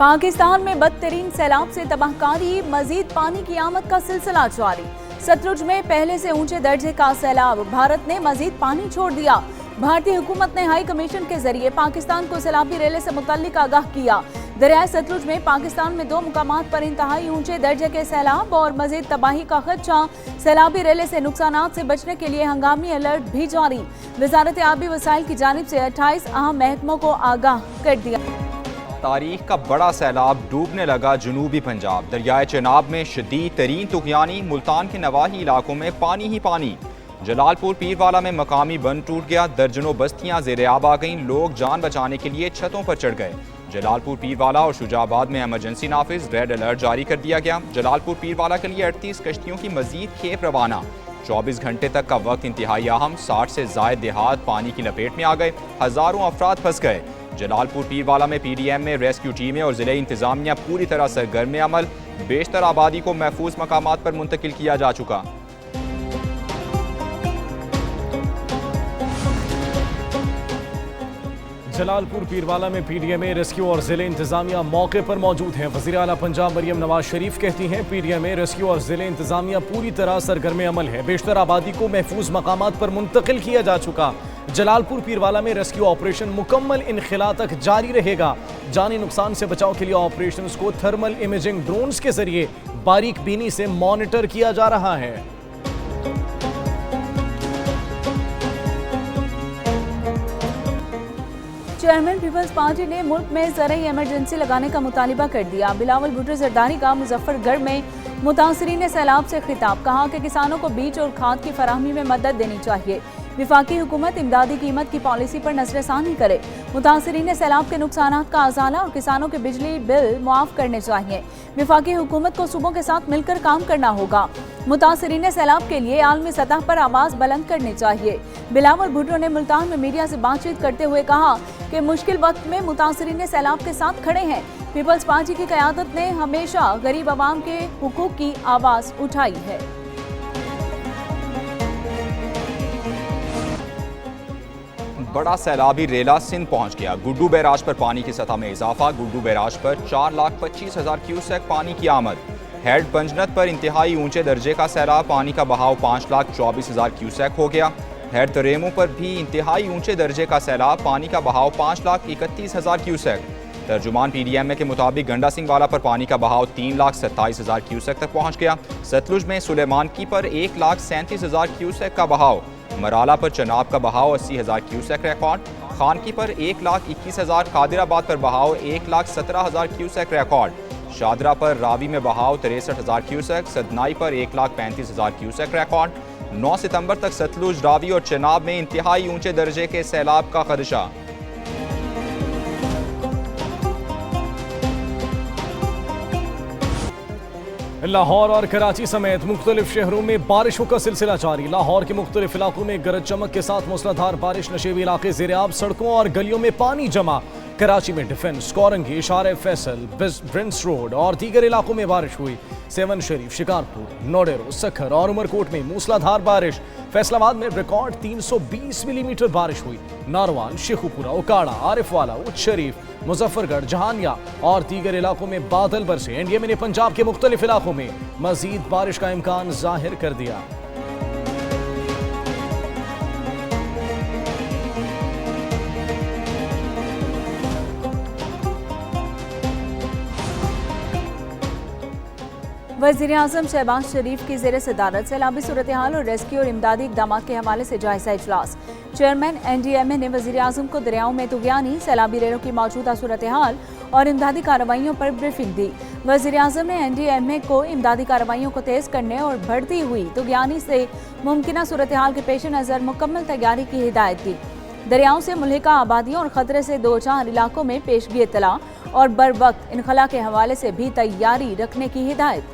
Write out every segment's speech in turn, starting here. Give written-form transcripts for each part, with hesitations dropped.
पाकिस्तान में बदतरीन सैलाब से तबाहकारी, मजीद पानी की आमद का सिलसिला जारी। सतलुज में पहले से ऊंचे दर्जे का सैलाब, भारत ने मजीद पानी छोड़ दिया। भारतीय हुकूमत ने हाई कमीशन के जरिए पाकिस्तान को सैलाबी रेले से मुतल्लिक आगाह किया। दरियाए सतलुज में पाकिस्तान में 2 मुकामात पर इंतहाई ऊंचे दर्जे के सैलाब और मजीद तबाही का खदशा। सैलाबी रेले से नुकसानात से बचने के लिए हंगामी अलर्ट भी जारी। वजारत आबी वसाइल की जानिब से 28 अहम महकमों को आगाह कर दिया। तारीख का बड़ा सैलाब डूबने लगा जनूबी पंजाब। दरियाए चेनाब में शदीद तरीन तुगयानी, मुल्तान के नवाही इलाकों में पानी ही पानी। जलालपुर पीरवाला में मकामी बंद टूट गया, दर्जनों बस्तियां ज़ेर-ए-आब आ गईं। लोग जान बचाने के लिए छतों पर चढ़ गए। जलालपुर पीरवाला और शुजाबाद में इमरजेंसी नाफिज, रेड अलर्ट जारी कर दिया गया। जलालपुर पीरवाला के लिए 38 कश्तियों की मजीद खेप रवाना। 24 घंटे तक का वक्त इंतहाई अहम। 60 से ज़ायद देहात पानी की लपेट में आ गए, हज़ारों अफराद फंस गए। जलालपुर पीरवाला में PDM में रेस्क्यू टीमें और ज़िले इंतजामिया पूरी तरह सरगर्म अमल। बेशतर आबादी को महफूज मकामात पर मुंतकिल किया जा चुका। जलालपुर पीरवाला में PDMA, रेस्क्यू और जिले इंतजामिया मौके पर मौजूद हैं। वज़ीर आला पंजाब मरियम नवाज शरीफ कहती हैं PDMA, रेस्क्यू और जिले इंतजामिया पूरी तरह सरगर्म अमल है। बेशतर आबादी को महफूज मकामात पर मुंतकिल किया जा चुका। जलालपुर पीरवाला में रेस्क्यू ऑपरेशन मुकम्मल इनखिला तक जारी रहेगा। जानी नुकसान से बचाव के लिए ऑपरेशन को थर्मल इमेजिंग ड्रोन्स के जरिए बारीक बीनी से मॉनिटर किया जा रहा है। चेयरमैन पीपल्स पार्टी ने मुल्क में ज़रूरी इमरजेंसी लगाने का मुतालिबा कर दिया। बिलावल भुट्टो जरदारी का मुजफ्फरगढ़ में मुतासरीन सैलाब से खिताब, कहा कि किसानों को बीज और खाद की फराहमी में मदद देनी चाहिए। विफाकी हुकूमत इमदादी कीमत की पॉलिसी पर नजरसानी करे। मुतासरीन सैलाब के नुकसान का अजाला और किसानों के बिजली बिल मुआफ करने चाहिए। विफाकी हुकूमत को सूबों के साथ मिलकर काम करना होगा। मुतासरीन सैलाब के लिए आलमी सतह पर आवाज़ बुलंद करनी चाहिए। बिलावल भुट्टो ने मुल्तान में मीडिया से बातचीत करते हुए कहा कि मुश्किल वक्त में मुतासरीन सैलाब के साथ खड़े हैं। पीपल्स पार्टी की क़यादत ने हमेशा गरीब आवाम के हुकूक की आवाज़ उठाई है। बड़ा सैलाबी रेला सिंध पहुंच गया। गुड्डू बैराज पर पानी की सतह में इजाफा। गुड्डू बैराज पर 4,25,000 क्यूसेक पानी की आमद। हेड पंजनत पर इंतहाई ऊंचे दर्जे का सैलाब, पानी का बहाव 5,24,000 क्यूसेक हो गया। हेड तरेमू पर भी इंतहाई ऊंचे दर्जे का सैलाब, पानी का बहाव 5,31,000 क्यूसेक। तर्जुमान PDMA के मुताबिक गंडा सिंह वाला पर पानी का बहाव 3,27,000 क्यूसेक तक पहुंच गया। सतलुज में सुलेमान की पर 1,37,000 क्यूसेक का बहाव। मराला पर चनाब का बहाव 80,000 क्यूसेक रिकॉर्ड। खानकी पर 1,21,000, कादिराबाद पर बहाव 1,17,000 क्यूसेक रिकॉर्ड। शादरा पर रावी में बहाव 63,000 क्यूसेक। सदनाई पर 1,35,000 क्यूसेक रिकॉर्ड। 9 सितंबर तक सतलुज, रावी और चनाब में इंतहाई ऊंचे दर्जे के सैलाब का खदशा। लाहौर और कराची समेत मुख्तलिफ शहरों में बारिशों का सिलसिला जारी। लाहौर के मुख्तलिफ इलाकों में गरज चमक के साथ मूसलाधार बारिश, नशेबी इलाके ज़ेर-ए-आब, सड़कों और गलियों में पानी जमा। कराची में डिफेंस, कोरंगी, इशारे फैसल, ब्रिंस रोड और दीगर इलाकों में बारिश हुई। सेवन शरीफ, शिकारपुर, नोडेरो, सखर और उमरकोट में मूसलाधार बारिश। फैसलाबाद में रिकॉर्ड 320 मिलीमीटर बारिश हुई। नारवान, शेखुपुरा, उकाड़ा, आरिफवाला, उच्च शरीफ, मुजफ्फरगढ़, जहानिया और दीगर इलाकों में बादल बरसे। NDMA ने पंजाब के मुख्तलिफ इलाकों में मजीद बारिश का इम्कान जाहिर कर दिया। वज़ीर-ए-आज़म शहबाज शरीफ की ज़ेर सदारत सैलाबी सूरत हाल और रेस्क्यू और इमदादी इक़दाम के हवाले से जायज़ा इजलास। चेयरमैन NDMA ने वज़ीर-ए-आज़म को दरियाओं में तुगयानी, सैलाबी रेलों की मौजूदा सूरत हाल और इमदादी कार्रवाइयों पर ब्रीफिंग दी। वज़ीर-ए-आज़म ने NDMA को इमदादी कार्रवाइयों को तेज़ करने और बढ़ती हुई तुगयानी से मुमकिना सूरत हाल के पेश नज़र मुकम्मल तैयारी की हिदायत दी। दरियाओं से मुल्हिका आबादियों और ख़तरे से 2-4 इलाकों में पेशगी इत्तला और बर वक्त इनखला के हवाले से भी तैयारी रखने की हिदायत।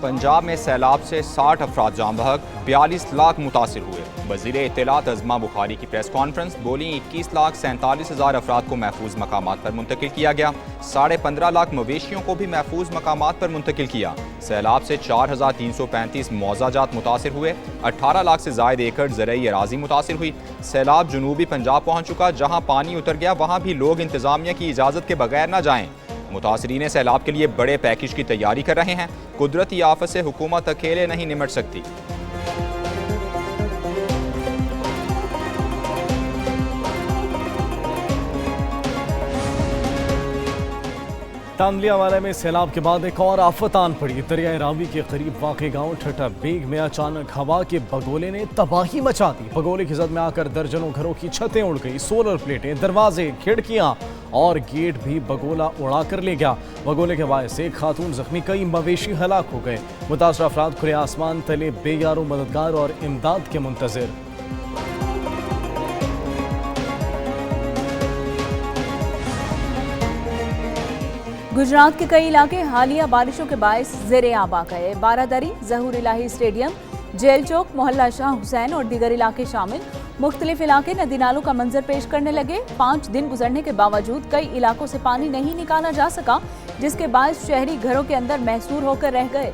पंजाब में सैलाब से 60 अफराद जाम बहक, 42 लाख मुतासिर हुए। वज़ीर इत्तलात अज़मा बुखारी की प्रेस कॉन्फ्रेंस, बोली 21,47,000 अफराद को महफूज मकामात पर मुंतकिल किया गया, 15.5 लाख मवेशियों को भी महफूज मकामात पर मुंतकिल किया। सैलाब से 4,335 मौज़ाजात मुतासिर हुए, 18 लाख से ज़ायद एकड़ ज़रई अराज़ी मुतासिर हुई। सैलाब जनूबी पंजाब पहुँच चुका, जहाँ पानी उतर गया वहाँ भी लोग इंतज़ामिया की इजाज़त के बगैर न जाएँ। मुतासरीन सैलाब के लिए बड़े पैकेज की तैयारी कर रहे हैं। कुदरती आफत से हुकूमत अकेले नहीं निमट सकती। तांदलियावाला में सैलाब के बाद एक और आफत आन पड़ी। दरियाए रावी के करीब वाक़े गांव ठट्टा बेग में अचानक हवा के बगोले ने तबाही मचा दी। बगोले की जद में आकर दर्जनों घरों की छतें उड़ गई, सोलर प्लेटें, दरवाजे, खिड़कियां और गेट भी बगोला उड़ा कर ले गया। बगोले के बायस एक खातून जख्मी, कई मवेशी हलाक हो गए। मुतासरा अफराद खुले आसमान तले बेयारो मददगार और इमदाद के मुंतजिर। गुजरात के कई इलाके हालिया बारिशों के बायस ज़ेरे आब आ गए। बारादरी, ज़हूर इलाही स्टेडियम, जेल चौक, मोहल्ला शाह हुसैन और दीगर इलाके शामिल। मुख्तलिफ इलाके नदी नालों का मंजर पेश करने लगे। 5 दिन गुजरने के बावजूद कई इलाकों से पानी नहीं निकाला जा सका, जिसके बायस शहरी घरों के अंदर महसूर होकर रह गए।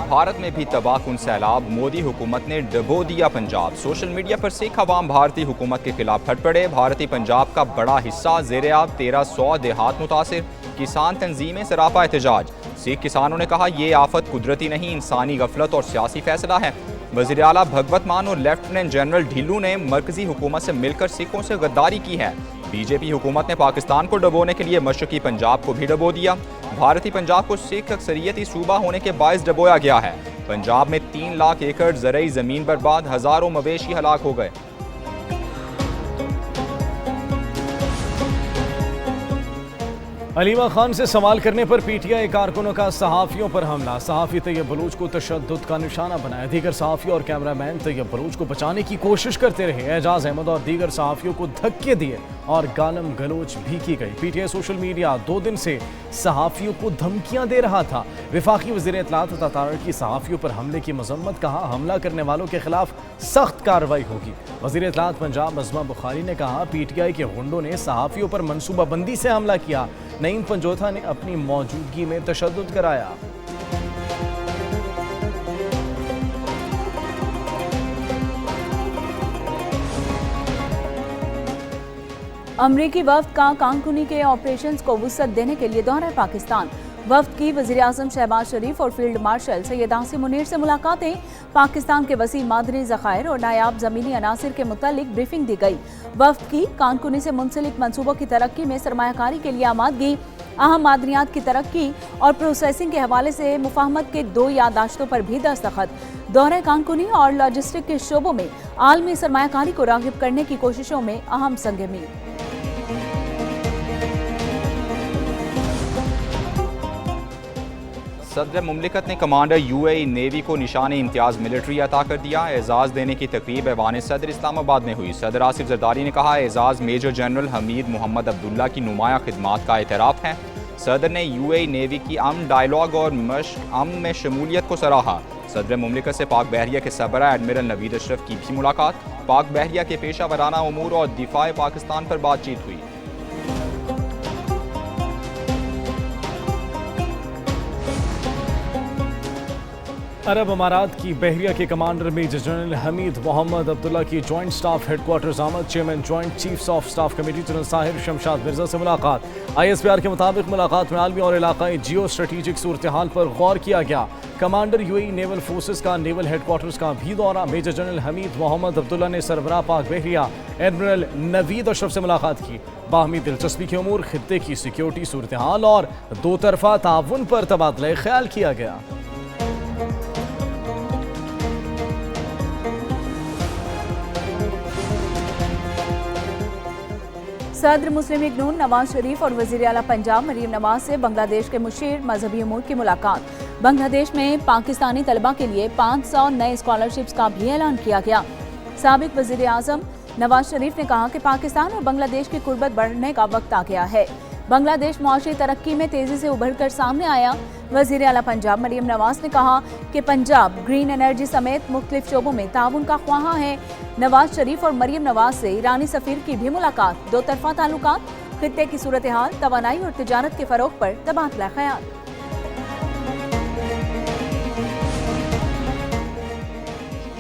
भारत में भी तबाहकुन सैलाब, मोदी हुकूमत ने डबो दिया पंजाब। सोशल मीडिया पर सिख अवाम भारतीय हुकूमत के खिलाफ फट पड़े। भारतीय पंजाब का बड़ा हिस्सा ज़ेरे आब, 1300 देहात मुतासिर। किसान तंजीमें सरापा एहतजाज। सिख किसानों ने कहा, ये आफत कुदरती नहीं, इंसानी गफलत और सियासी फैसला है। वज़ीर आला भगवत मान और लेफ्टिनेंट जनरल ढिल्लू ने मरकजी हुकूमत से मिलकर सिखों से गद्दारी की है। बीजेपी हुकूमत ने पाकिस्तान को डबोने के लिए मशरकी पंजाब को भी डबो दिया। भारतीय पंजाब को सिख अक्सरियती सूबा होने के बायस डबोया गया है। पंजाब में 3 लाख एकड़ ज़रई ज़मीन बर्बाद, हज़ारों मवेशी हलाक हो गए। अलीमा खान से सवाल करने पर पीटीआई कारकुनों का सहाफ़ियों पर हमला। सहाफ़ी तैयब बलूच को तशद्दुद का निशाना बनाया। दीगर सहाफ़ी और कैमरामैन तैयब बलूच को बचाने की कोशिश करते रहे। एजाज अहमद और दीगर सहाफ़ियों को धक्के दिए और गालम गलोच भी की गई। पीटीआई सोशल मीडिया 2 दिन से सहाफ़ियों को धमकियां दे रहा था। वफाकी वज़ीर इत्तलात तातार की सहाफ़ियों पर हमले की मजम्मत, कहा हमला करने वालों के खिलाफ सख्त कार्रवाई होगी। वज़ीर इत्तलात पंजाब अज़मा बुखारी ने कहा, पीटीआई के गुंडों ने सहाफ़ियों पर मनसूबाबंदी से हमला किया। नईम पंजोथा ने अपनी मौजूदगी में तशद्दुद कराया। अमरीकी वफ्द का कानकुनी के ऑपरेशंस को वुसअत देने के लिए दौरा पाकिस्तान। वफ्द की वज़ीर आज़म शहबाज शरीफ और फील्ड मार्शल सैयद आसिम मुनीर से मुलाकातें। पाकिस्तान के वसी मादनी ज़खायर और नायाब ज़मीनी अनासिर के मुतालिक ब्रीफिंग दी गई। वफ्द की कानकुनी से मुंसलिक मनसूबों की तरक्की में सरमायाकारी के लिए आमादगी, अहम मादनियात की तरक्की और प्रोसेसिंग के हवाले से मुफाहमत के 2 याददाश्तों पर भी दस्तखत। दौरे कानकुनी और लॉजिस्टिक के शोबों में आलमी सरमायाकारी को राग़िब करने की कोशिशों में अहम संगमी। सदर मुमलिकत ने कमांडर यूएई नेवी को निशान इम्तियाज़ मिलिट्री अता कर दिया। एजाज़ देने की तकरीब ऐवान सदर इस्लामाबाद में हुई। सदर आसिफ जरदारी ने कहा, एजाज़ major general Hamid Mohammed Abdullah की नुमाया खिदमात का एतराफ़ है। सदर ने यूएई नेवी की अमन डायलॉग और अमन में शमूलियत को सराहा। सदर मुमलिकत से पाक बहरिया के सरबराह एडमिरल नवीद अशरफ की भी मुलाकात। पाक बहरिया के पेशा वराना उमूर और दिफाए पाकिस्तान पर बातचीत हुई। अरब अमारात की बहरिया के commander major general Hamid Mohammed Abdullah की जॉइंट स्टाफ हेडक्वार्टर्स आमद। Chairman joint chiefs of staff committee general Sahir Shamshad Mirza से मुलाकात। ISPR के मुताबिक मुलाकात में आलमी और इलाकाई जियो स्ट्रेटेजिक सूरत हाल पर गौर किया गया। कमांडर यूएई नेवल फोर्सेस का नेवल हेडक्वार्टर्स का भी दौरा। Major general Hamid Mohammed Abdullah ने सरबराह पाक बहरिया एडमिरल नवीद अशरफ से मुलाकात की। बाहमी दिलचस्पी के उमूर, खित्ते की सिक्योरिटी सूरत हाल और 2 तरफा ताउन पर तबादला ख्याल किया गया। सदर मुस्लिम लीग नून नवाज शरीफ और वज़ीर आला पंजाब मरीम नवाज से बांग्लादेश के मुशीर मजहबी उमूर की मुलाकात। बांग्लादेश में पाकिस्तानी तलबा के लिए 500 नए स्कॉलरशिप्स का भी ऐलान किया गया। साबिक वज़ीर आज़म नवाज शरीफ ने कहा कि पाकिस्तान और बांग्लादेश की कुर्बत बढ़ने का वक्त आ गया है। बांग्लादेश मुआशी तरक्की में तेजी से उभरकर सामने आया। वजीर आला पंजाब मरियम नवाज ने कहा कि पंजाब ग्रीन एनर्जी समेत मुख्तलिफ शोबों में ताउन का ख्वाहा है। नवाज शरीफ और मरियम नवाज से ईरानी सफीर की भी मुलाकात, दो तरफा ताल्लुकात, खित्ते की सूरत हाल, तवानाई और तिजारत के फरोग पर तबादला ख्याल।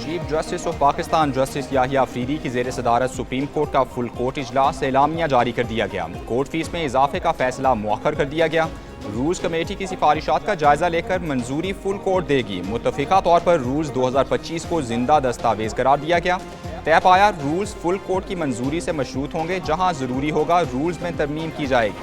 Chief justice of Pakistan justice Yahya Afridi की ज़ेर सदारत सुप्रीम कोर्ट का फुल कोर्ट इजलास एलामिया जारी कर दिया गया। कोर्ट फीस में इजाफे का फैसला मुअख्खर कर दिया गया। रूल्स कमेटी की सिफारिशात का जायजा लेकर मंजूरी फुल कोर्ट देगी। मुत्तफिका तौर पर रूल्स 2025 को जिंदा दस्तावेज करार दिया गया। तय पाया रूल्स फुल कोर्ट की मंजूरी से मशरूत होंगे। जहां जरूरी होगा रूल्स में तरमीम की जाएगी।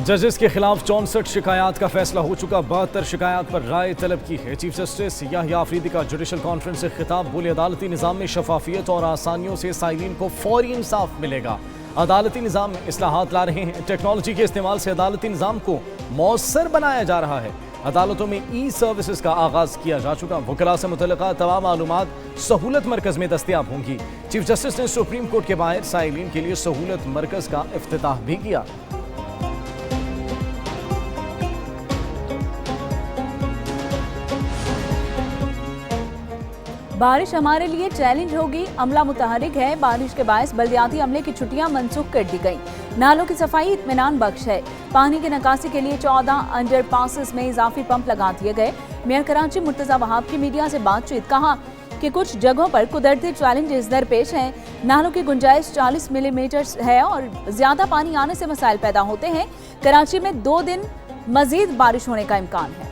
जजेस के खिलाफ 64 शिकायत का फैसला हो चुका। 72 शिकायत पर राय तलब की है। चीफ जस्टिस याहिया अफरीदी का जुडिशल कॉन्फ्रेंस से खिताब, बोले अदालती निज़ाम में शफाफियत और आसानियों से साइलिन को फौरी इंसाफ मिलेगा। अदालती निज़ाम में इस्लाहात ला रहे हैं। टेक्नोलॉजी के इस्तेमाल से अदालती निज़ाम को मौसर बनाया जा रहा है। अदालतों में ई सर्विसेज का आगाज किया जा चुका। वकला से मुतल्लिका तमाम मालूमात सहूलत मरकज में दस्तियाब होंगी। चीफ जस्टिस ने सुप्रीम कोर्ट के बाहर साइलिन के लिए सहूलत मरकज का इफ्तिताह भी किया। बारिश हमारे लिए चैलेंज होगी, अमला मुतहरिक है। बारिश के बायस बल्दियाती अमले की छुट्टियां मनसूख कर दी गई। नालों की सफाई इत्मीनान बख्श है। पानी की निकासी के लिए 14 अंडर पासेस में इजाफी पंप लगा दिए गए। मेयर कराची मुर्तजा वहाब की मीडिया से बातचीत, कहा कि कुछ जगहों पर कुदरती चैलेंजेस दरपेश हैं। नालों की गुंजाइश 40 मिलीमीटर है और ज्यादा पानी आने से मसाइल पैदा होते हैं। कराची में 2 दिन मजीद बारिश होने का इम्कान है।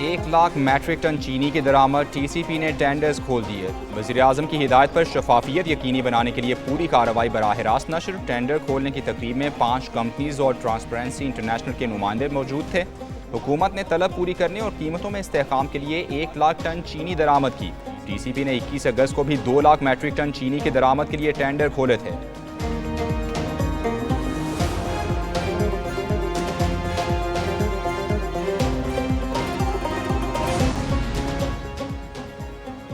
1 लाख मैट्रिक टन चीनी की दरामद। TCP ने टेंडर्स खोल दिए। वज़ीर आज़म की हिदायत पर शफाफियत यकीनी बनाने के लिए पूरी कार्रवाई बराह रास्त नशर। टेंडर खोलने की तकरीब में 5 कंपनीज और ट्रांसपेरेंसी इंटरनेशनल के नुमाइंदे मौजूद थे। हुकूमत ने तलब पूरी करने और कीमतों में इस्तेहकाम के लिए 1 लाख टन चीनी दरामद की। TCP ने 21 अगस्त को भी 2 लाख मैट्रिक टन चीनी की दरामद के लिए टेंडर खोले थे।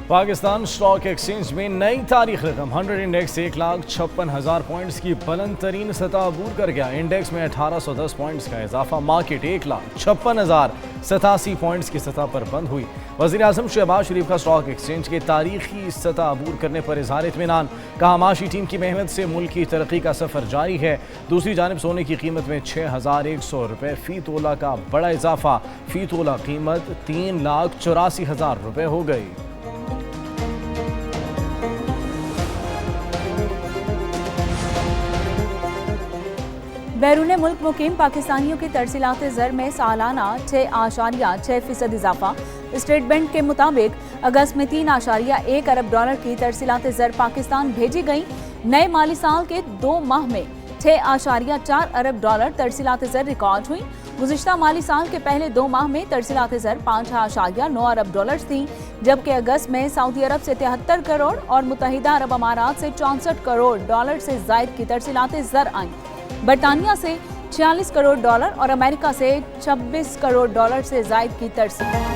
पाकिस्तान स्टॉक एक्सचेंज में नई तारीख रकम 100 इंडेक्स 1,56,000 पॉइंट्स की बुलंद तरीन सतह अबूर कर गया। इंडेक्स में 1810 पॉइंट्स का इजाफा। मार्केट 1,56,087 पॉइंट्स की सतह पर बंद हुई। वज़ीर आज़म शहबाज शरीफ का स्टॉक एक्सचेंज के तारीखी सतह अबूर करने पर इज़हार इत्मीनान। कहा माशी टीम की मेहनत से मुल्क की तरक्की का सफ़र जारी है। दूसरी जानब सोने की कीमत में 6,100 रुपये फ़ी तोला का बड़ा इजाफा। फ़ी तोला कीमत 3,84,000 रुपये हो गई। बैरून मुल्क मुकीम पाकिस्तानियों की तरसीलात ज़र में सालाना 6.6% इजाफा। स्टेट बैंक के मुताबिक अगस्त में 3.1 अरब डॉलर की तरसीलात ज़र पाकिस्तान भेजी गई। नए माली साल के 2 माह में 6.4 अरब डॉलर तरसीलात ज़र रिकॉर्ड हुई। गुज़िश्ता माली साल के पहले 2 माह में तरसीलात ज़र 5.9 अरब डॉलर थी, जबकि अगस्त में सऊदी अरब से 73 करोड़ और मुत्तहिदा अरब अमारात से 64 करोड़ डॉलर से ज़ायद की तरसीलात ज़र आईं। बरतानिया से 46 करोड़ डॉलर और अमेरिका से 26 करोड़ डॉलर से ज़ायद की तरसील।